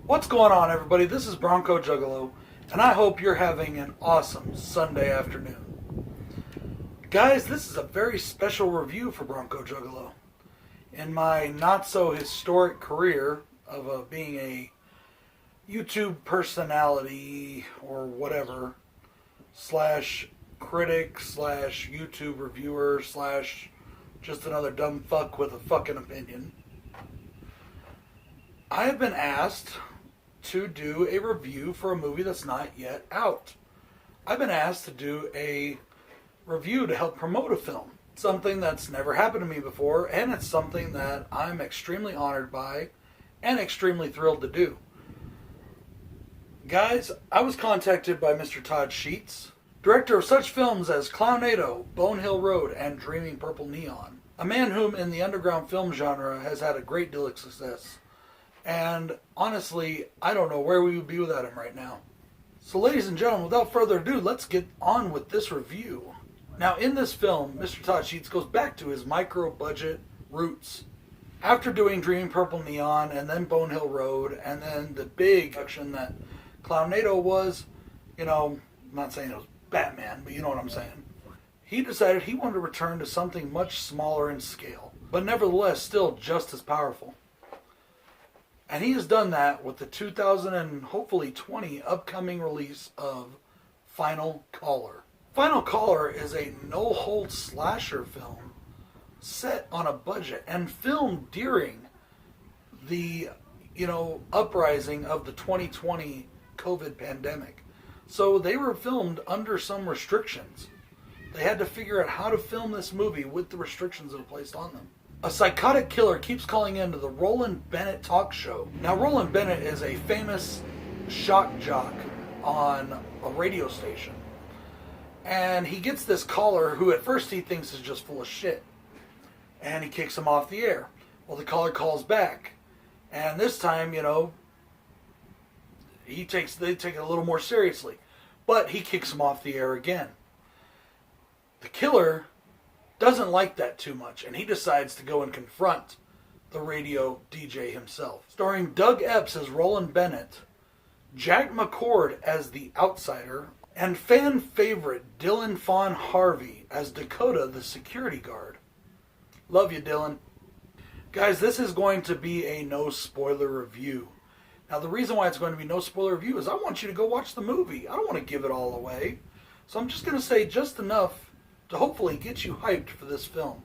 What's going on, everybody? This is Bronco Juggalo, and I hope you're having an awesome Sunday afternoon. Guys, this is a very special review for Bronco Juggalo. In my not-so-historic career of being a YouTube personality or whatever, slash critic, slash YouTube reviewer, slash just another dumb fuck with a fucking opinion, I have been asked to do a review for a movie that's not yet out. I've been asked to do a review to help promote a film. Something that's never happened to me before, and it's something that I'm extremely honored by and extremely thrilled to do. Guys, I was contacted by Mr. Todd Sheets, director of such films as Clownado, Bone Hill Road, and Dreaming Purple Neon. A man whom in the underground film genre has had a great deal of success. And honestly, I don't know where we would be without him right now. So ladies and gentlemen, without further ado, let's get on with this review. Now in this film, Mr. Todd Sheets goes back to his micro-budget roots. After doing Dreaming Purple Neon, and then Bone Hill Road, and then the big production that Clownado was, I'm not saying it was Batman, but you know what I'm saying. He decided he wanted to return to something much smaller in scale, but nevertheless still just as powerful. And he has done that with the 2020 upcoming release of Final Caller. Final Caller is a no-holds slasher film set on a budget and filmed during the, uprising of the 2020 COVID pandemic. So they were filmed under some restrictions. They had to figure out how to film this movie with the restrictions that were placed on them. A psychotic killer keeps calling into the Roland Bennett talk show. Now, Roland Bennett is a famous shock jock on a radio station. And he gets this caller who at first he thinks is just full of shit. And he kicks him off the air. Well, the caller calls back. And this time, they take it a little more seriously. But he kicks him off the air again. The killer doesn't like that too much, and he decides to go and confront the radio DJ himself. Starring Doug Epps as Roland Bennett, Jack McCord as the outsider, and fan favorite Dylan Fawn Harvey as Dakota the security guard. Love you, Dylan. Guys, this is going to be a no spoiler review. Now, the reason why it's going to be no spoiler review is I want you to go watch the movie. I don't want to give it all away. So I'm just going to say just enough to hopefully get you hyped for this film,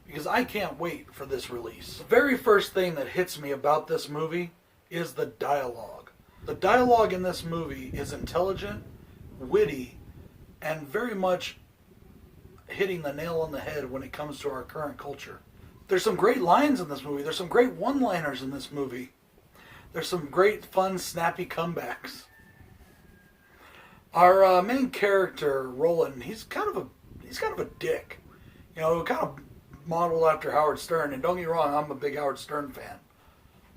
because I can't wait for this release. The very first thing that hits me about this movie is the dialogue. The dialogue in this movie is intelligent, witty, and very much hitting the nail on the head when it comes to our current culture. There's some great lines in this movie. There's some great one-liners in this movie. There's some great, fun, snappy comebacks. Our main character, Roland, he's kind of a dick. Kind of modeled after Howard Stern. And don't get me wrong, I'm a big Howard Stern fan.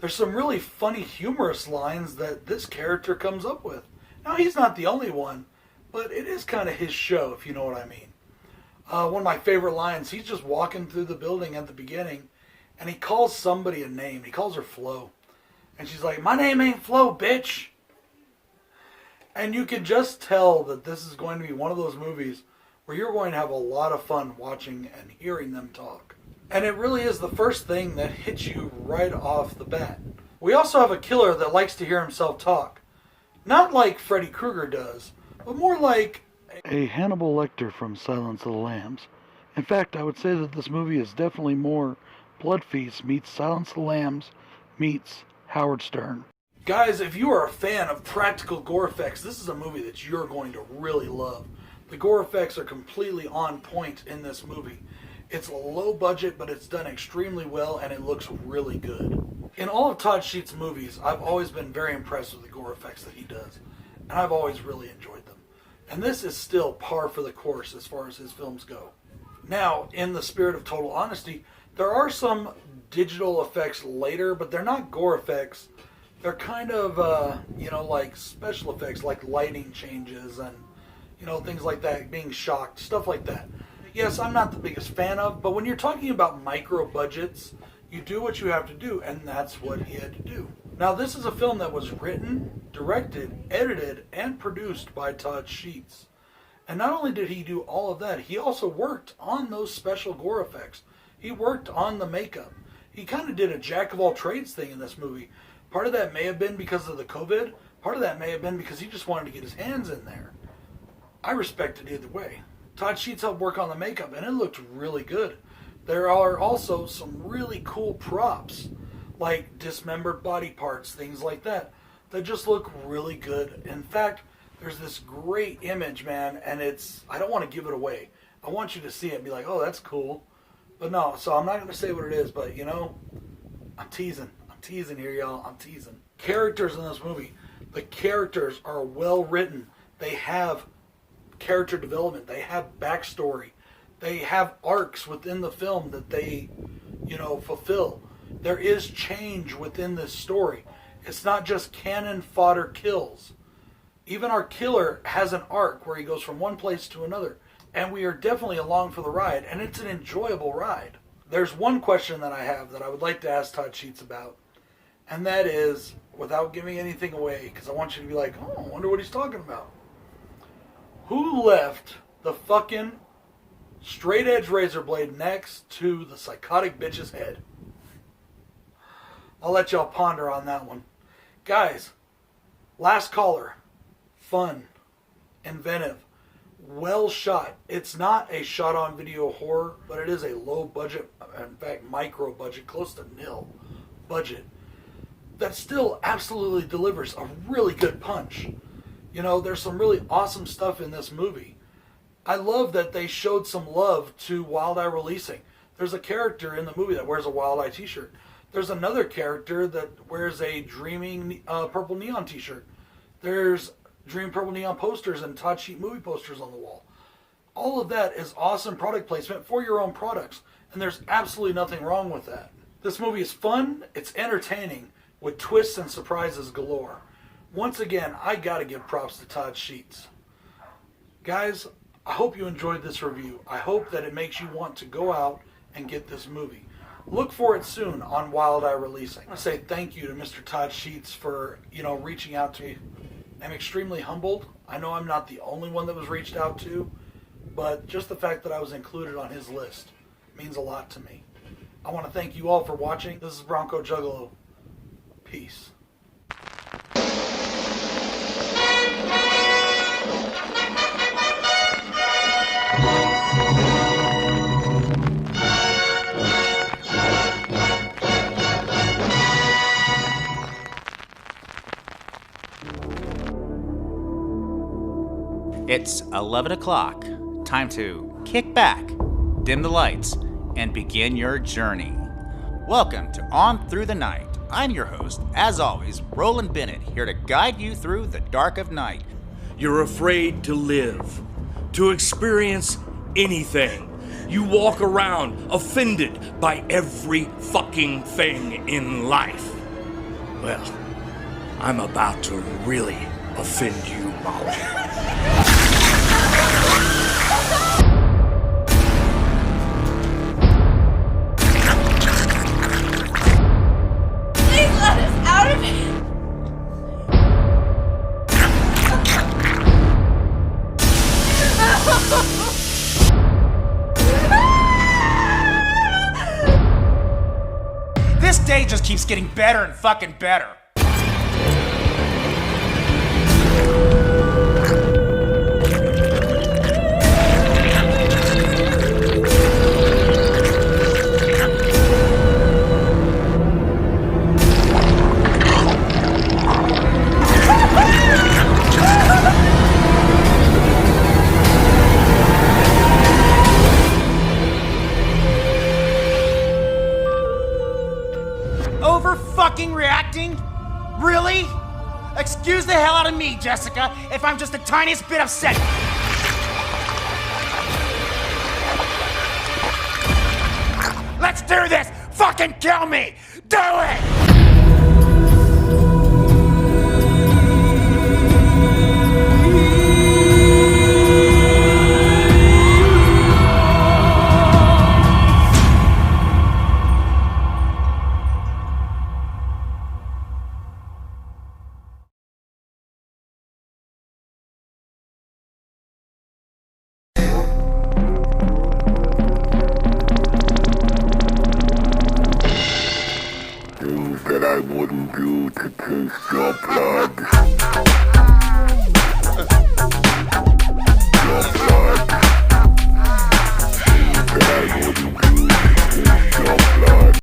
There's some really funny, humorous lines that this character comes up with. Now, he's not the only one, but it is kind of his show, if you know what I mean. One of my favorite lines, he's just walking through the building at the beginning, and he calls somebody a name. He calls her Flo. And she's like, "My name ain't Flo, bitch." And you can just tell that this is going to be one of those movies where you're going to have a lot of fun watching and hearing them talk. And it really is the first thing that hits you right off the bat. We also have a killer that likes to hear himself talk. Not like Freddy Krueger does, but more like a Hannibal Lecter from Silence of the Lambs. In fact, I would say that this movie is definitely more Blood Feast meets Silence of the Lambs meets Howard Stern. Guys, if you are a fan of practical gore effects, this is a movie that you're going to really love. The gore effects are completely on point in this movie. It's low budget, but it's done extremely well, and it looks really good. In all of Todd Sheets' movies, I've always been very impressed with the gore effects that he does, and I've always really enjoyed them. And this is still par for the course as far as his films go. Now, in the spirit of total honesty, there are some digital effects later, but they're not gore effects. They're kind of, like special effects, like lighting changes and things like that, being shocked, stuff like that. Yes, I'm not the biggest fan of, but when you're talking about micro budgets, you do what you have to do, and that's what he had to do. Now, this is a film that was written, directed, edited, and produced by Todd Sheets. And not only did he do all of that, he also worked on those special gore effects. He worked on the makeup. He kind of did a jack of all trades thing in this movie. Part of that may have been because of the COVID. Part of that may have been because he just wanted to get his hands in there. I respect it either way. Todd Sheets helped work on the makeup, and it looked really good. There are also some really cool props, like dismembered body parts, things like that just look really good. In fact, there's this great image, man, and I don't want to give it away. I want you to see it and be like, oh, that's cool. But no, so I'm not going to say what it is, but you know, I'm teasing. I'm teasing here, y'all. I'm teasing. Characters in this movie. The characters are well written. They have character development. They have backstory. They have arcs within the film that they, fulfill. There is change within this story. It's not just cannon fodder kills. Even our killer has an arc where he goes from one place to another. And we are definitely along for the ride, and it's an enjoyable ride. There's one question that I have that I would like to ask Todd Sheets about, and that is, without giving anything away, because I want you to be like, oh, I wonder what he's talking about. Who left the fucking straight edge razor blade next to the psychotic bitch's head? I'll let y'all ponder on that one. Guys, Last Caller, fun, inventive, well shot. It's not a shot on video horror, but it is a low budget, in fact micro budget, close to nil budget, that still absolutely delivers a really good punch. There's some really awesome stuff in this movie. I love that they showed some love to Wild Eye releasing. There's a character in the movie that wears a Wild Eye t-shirt. There's another character that wears a Dreaming Purple Neon t-shirt. There's Dream Purple Neon posters and Todd Sheet movie posters on the wall. All of that is awesome product placement for your own products, and there's absolutely nothing wrong with that. This movie is fun, it's entertaining, with twists and surprises galore. Once again, I gotta give props to Todd Sheets. Guys, I hope you enjoyed this review. I hope that it makes you want to go out and get this movie. Look for it soon on Wild Eye Releasing. I want to say thank you to Mr. Todd Sheets for, reaching out to me. I'm extremely humbled. I know I'm not the only one that was reached out to, but just the fact that I was included on his list means a lot to me. I want to thank you all for watching. This is Bronco Juggalo. Peace. It's 11 o'clock. Time to kick back, dim the lights, and begin your journey. Welcome to On Through the Night. I'm your host, as always, Roland Bennett, here to guide you through the dark of night. You're afraid to live, to experience anything. You walk around offended by every fucking thing in life. Well, I'm about to really offend you, Molly. Please let us out of here! This day just keeps getting better and fucking better. Fucking reacting? Really? Excuse the hell out of me, Jessica, if I'm just the tiniest bit upset. Let's do this! Fucking kill me! Do it! things that I wouldn't do to taste your blood.